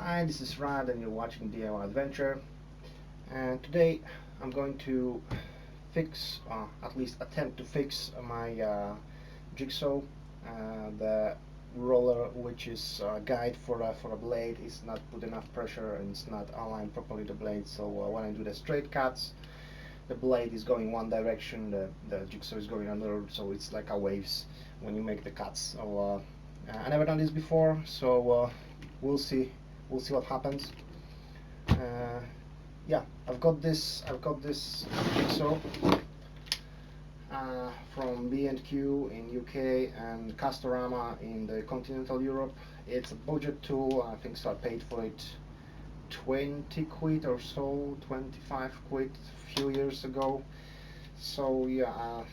Hi, this is Rad and you're watching DIY Adventure, and today I'm going to fix, at least attempt to fix my Jigsaw. The roller, which is guide for a blade, is not put enough pressure and it's not aligned properly the blade, so when I do the straight cuts, the blade is going one direction, the Jigsaw is going another, so it's like a waves when you make the cuts. So I never done this before, so we'll see what happens. uh, yeah, I've got this Jigsaw from B&Q in UK and Castorama in the continental Europe. It's a budget tool. I think so I paid for it 20 quid or so, 25 quid a few years ago. So yeah,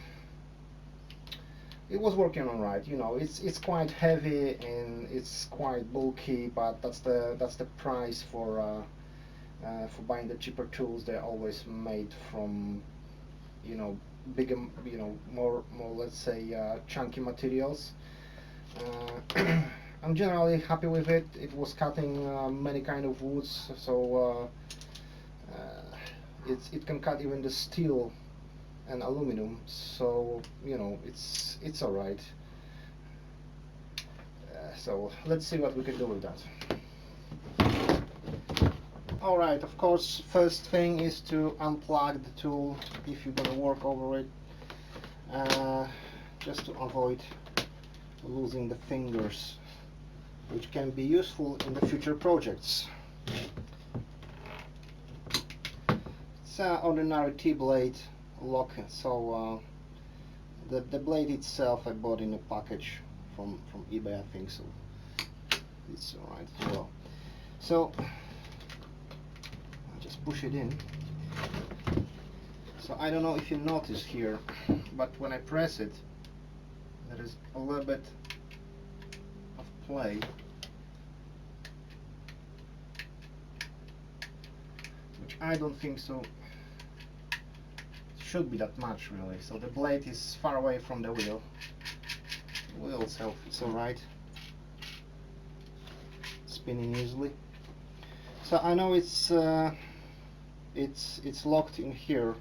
it was working all right. You know, it's quite heavy and it's quite bulky, but that's the price for buying the cheaper tools. They're always made from, you know, bigger, you know, more let's say chunky materials. I'm generally happy with it. It was cutting many kind of woods, so it can cut even the steel and aluminum. So you know, it's all right. So let's see what we can do with that. Alright, of course, first thing is to unplug the tool if you're gonna work over it, just to avoid losing the fingers, which can be useful in the future projects. It's an ordinary T-blade lock, so the blade itself I bought in a package from eBay, I think, so it's alright as well. So just push it in. So I don't know if you notice here, but when I press it, there is a little bit of play, which I don't think so should be that much really. So the blade is far away from the wheel. The wheel itself, it's alright, spinning easily. So I know it's locked in here.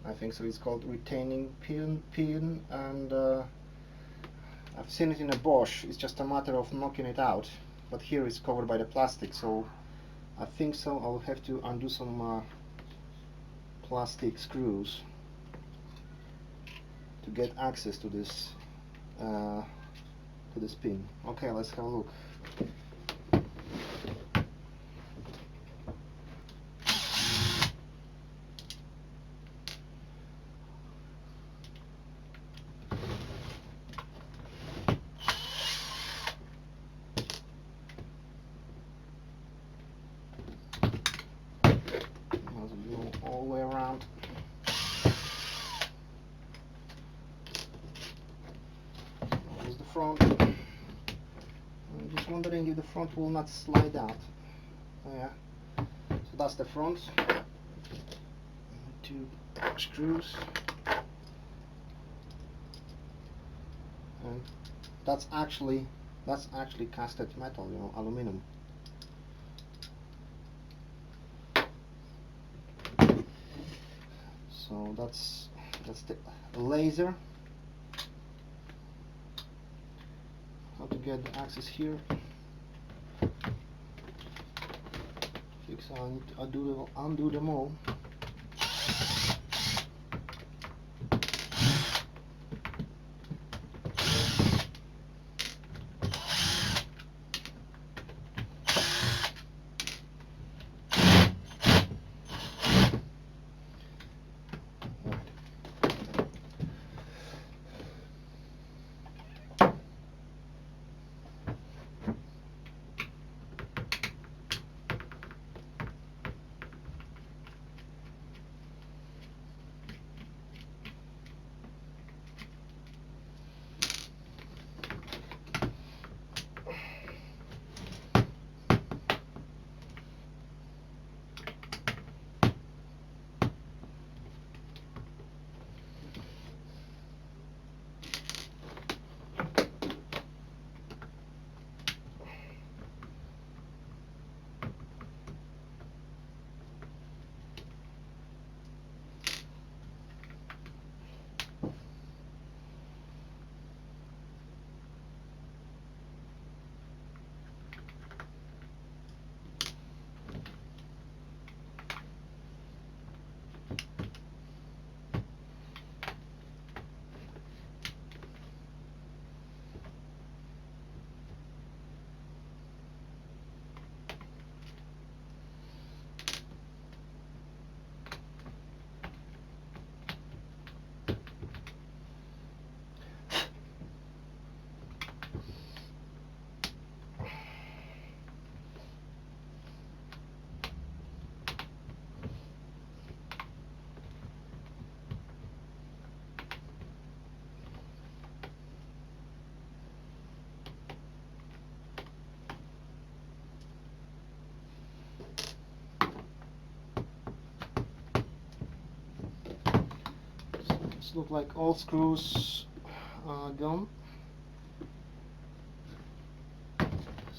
I think so. It's called retaining pin, and I've seen it in a Bosch. It's just a matter of knocking it out. But here it's covered by the plastic, so I think so I'll have to undo some plastic screws to get access to this pin. Okay, let's have a look. All the way around. Here's the front. I'm just wondering if the front will not slide out. Yeah. So that's the front. Two screws. And that's actually casted metal, you know, aluminum. So that's the laser. How to get the access here? Jigsaw, I need to undo them all. look like all screws are gone.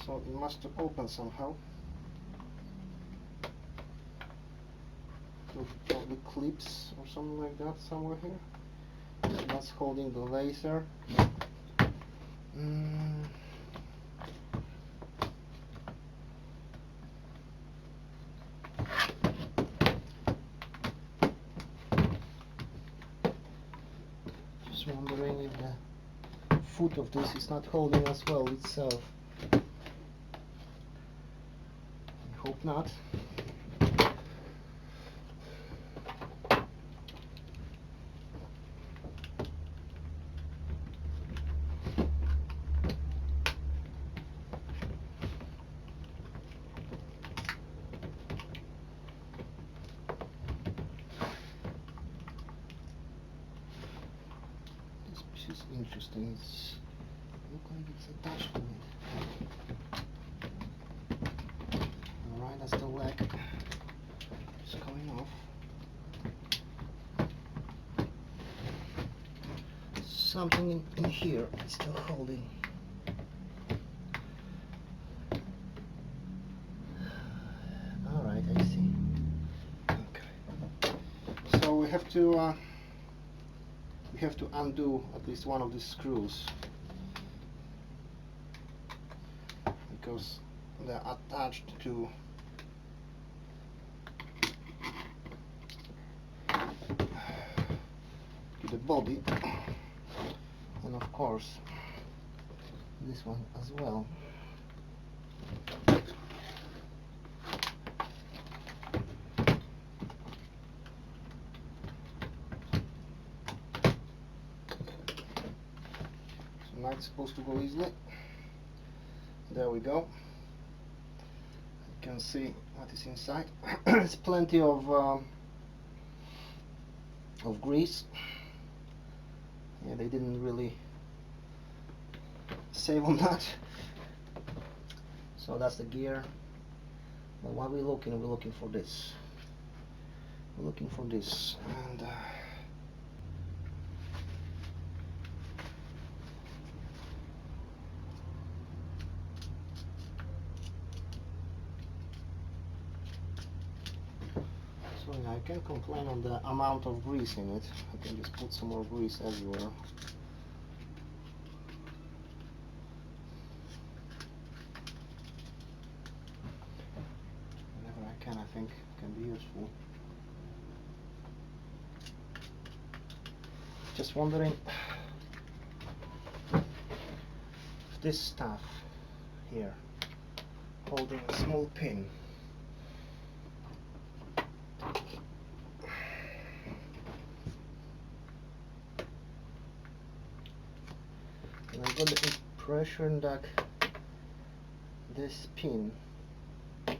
So it must have opened somehow. Probably clips or something like that somewhere here. So that's holding the laser. Just wondering if the foot of this is not holding as well itself. I hope not. This is interesting. It's looks like it's attached to it. Alright, that's the leg. It's coming off. Something in here is still holding. Alright, I see. Okay. So we have to undo at least one of these screws because they're attached to the body, and of course this one as well. So now it's supposed to go easily. There we go. You can see what is inside. There's plenty of grease. Yeah, they didn't really save on that. So that's the gear. But what we're looking for this. We're looking for this, and so yeah, I can't complain on the amount of grease in it. I can just put some more grease everywhere. Whenever I can, I think can be useful. Just wondering if this stuff here holding a small pin and I got the impression that this pin is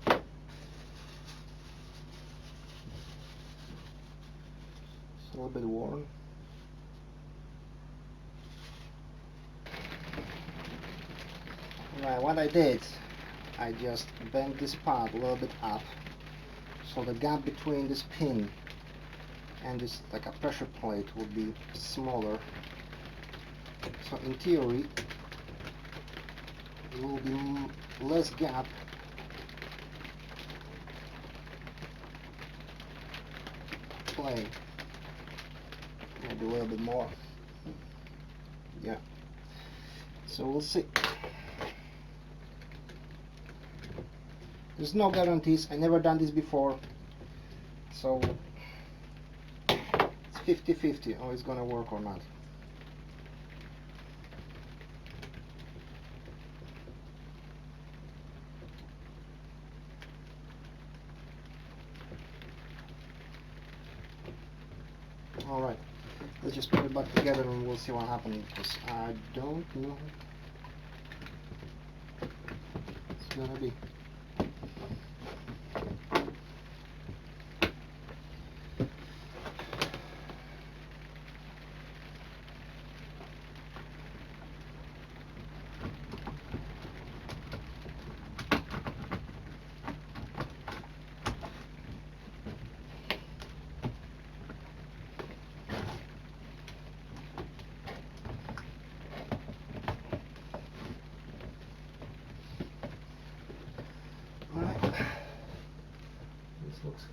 a little bit worn. Right, what I did, I just bent this part a little bit up so the gap between this pin and this like a pressure plate will be smaller. So in theory there will be less gap play, maybe a little bit more. Yeah, so we'll see. There's no guarantees. I never done this before, so it's 50-50 oh it's gonna work or not. Alright, let's just put it back together and we'll see what happens, because I don't know it's gonna be.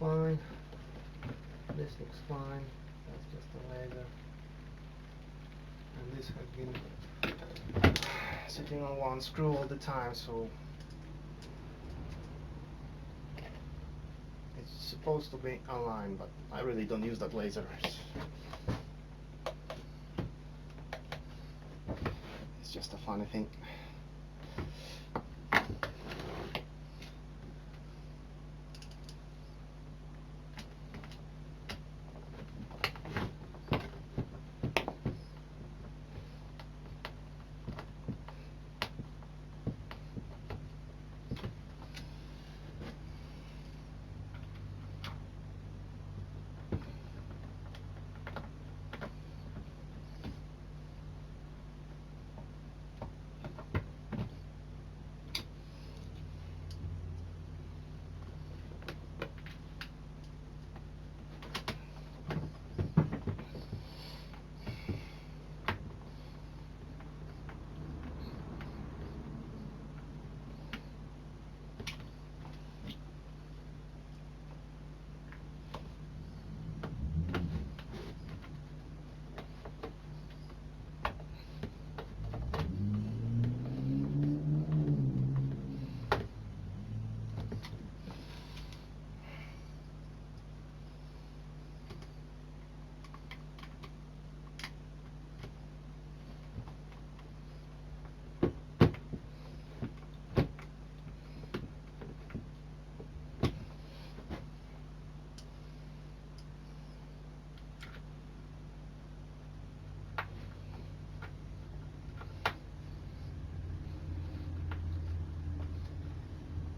fine. This looks fine. That's just a laser. And this has been sitting on one screw all the time, so it's supposed to be aligned, but I really don't use that laser. It's just a funny thing.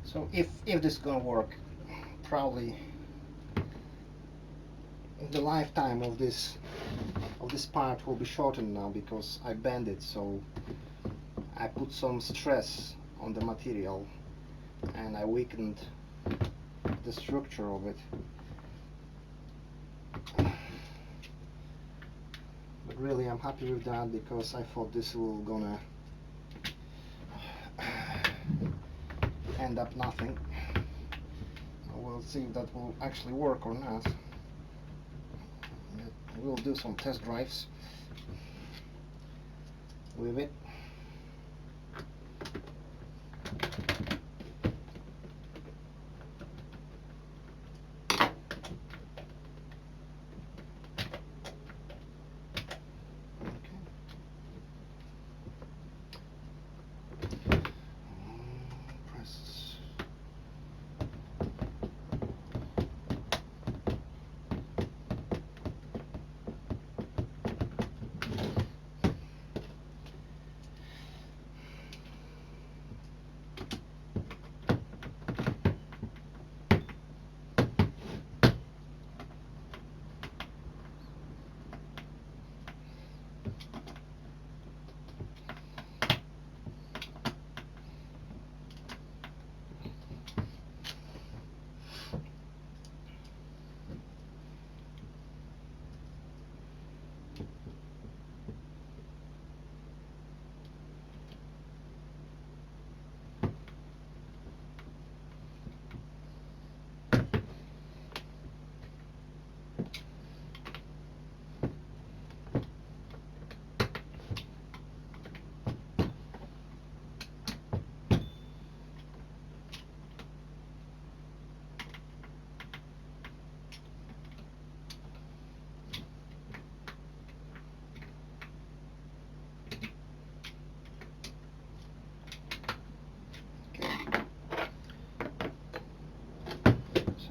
So if this is gonna work, probably the lifetime of this part will be shortened now, because I bend it, so I put some stress on the material and I weakened the structure of it. But really I'm happy with that, because I thought this will gonna end up nothing. We'll see if that will actually work or not. We'll do some test drives with it.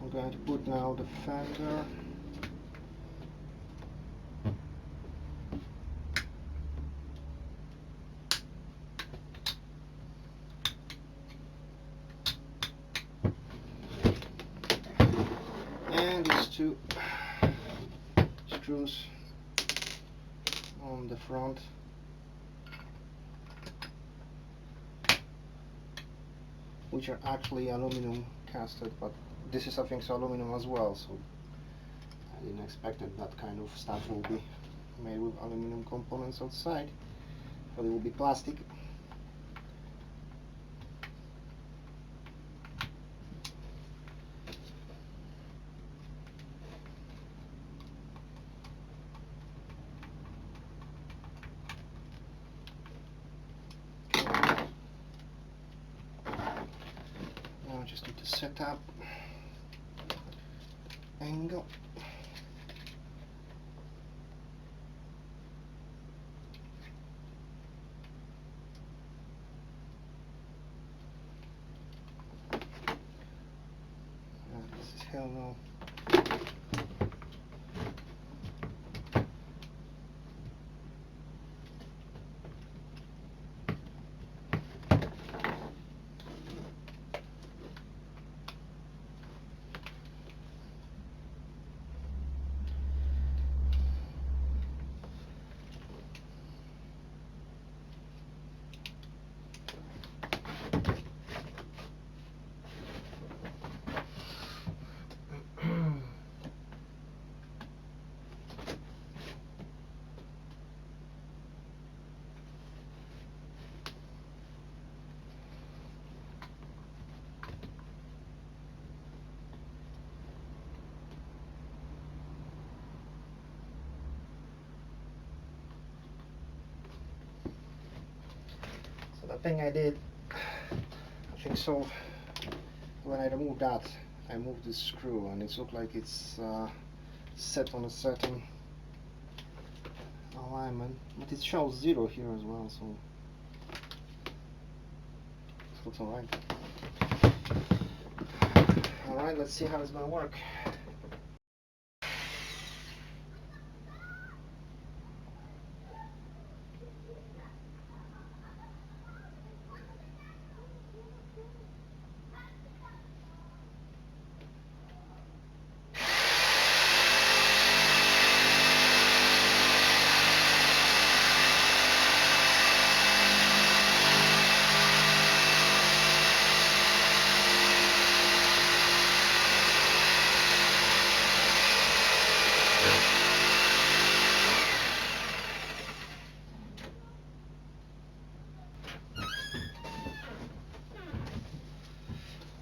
I'm going to put now the fender. And these two screws on the front. Which are actually aluminum casted, but this is I think so aluminum as well, so I didn't expect that kind of stuff will be made with aluminum components outside, but it will be plastic. setup angle. This is hell no. So the thing I did, I think so, when I removed that, I moved this screw and it looks like it's set on a certain alignment, but it shows 0 here as well, so it looks alright. Alright, let's see how it's gonna work.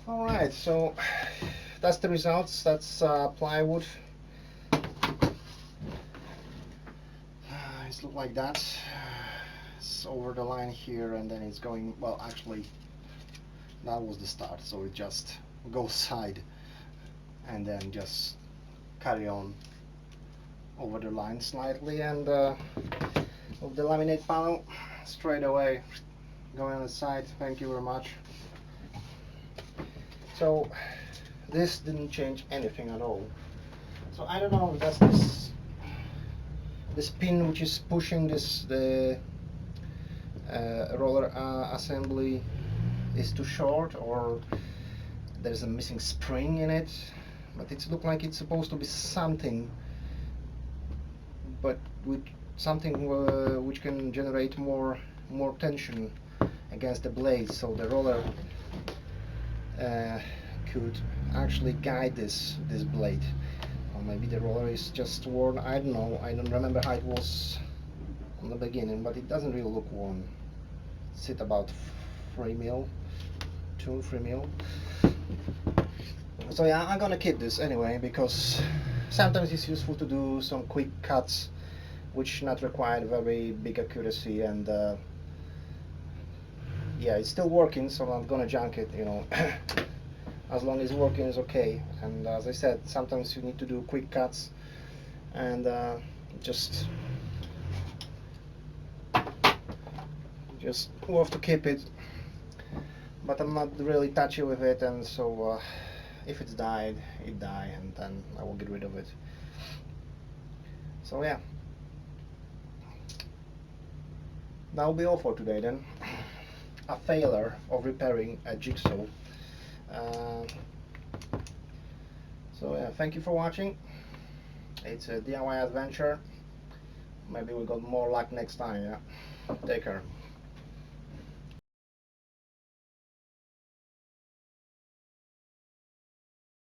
Alright, so that's the results. That's plywood. It's look like that. It's over the line here and then it's going, well, actually that was the start, so it just goes side and then just carry on over the line slightly, and with the laminate panel straight away going on the side. Thank you very much. So this didn't change anything at all. So I don't know if that's this pin which is pushing the roller assembly is too short, or there's a missing spring in it, but it looks like it's supposed to be something, but with something which can generate more tension against the blade, so the roller could actually guide this blade. Or maybe the roller is just worn. I don't know. I don't remember how it was on the beginning, but it doesn't really look worn. It's at about 3 mil, 2-3 mil. So yeah, I'm gonna keep this anyway, because sometimes it's useful to do some quick cuts which not require very big accuracy, and yeah, it's still working, so I'm gonna junk it, you know. As long as it's working is okay. And as I said, sometimes you need to do quick cuts, and just worth to keep it, but I'm not really touchy with it, and so if it's died, it died, and then I will get rid of it. So yeah, that'll be all for today then. A failure of repairing a jigsaw. So yeah, thank you for watching. It's a DIY adventure. Maybe we got more luck next time. Yeah, take care.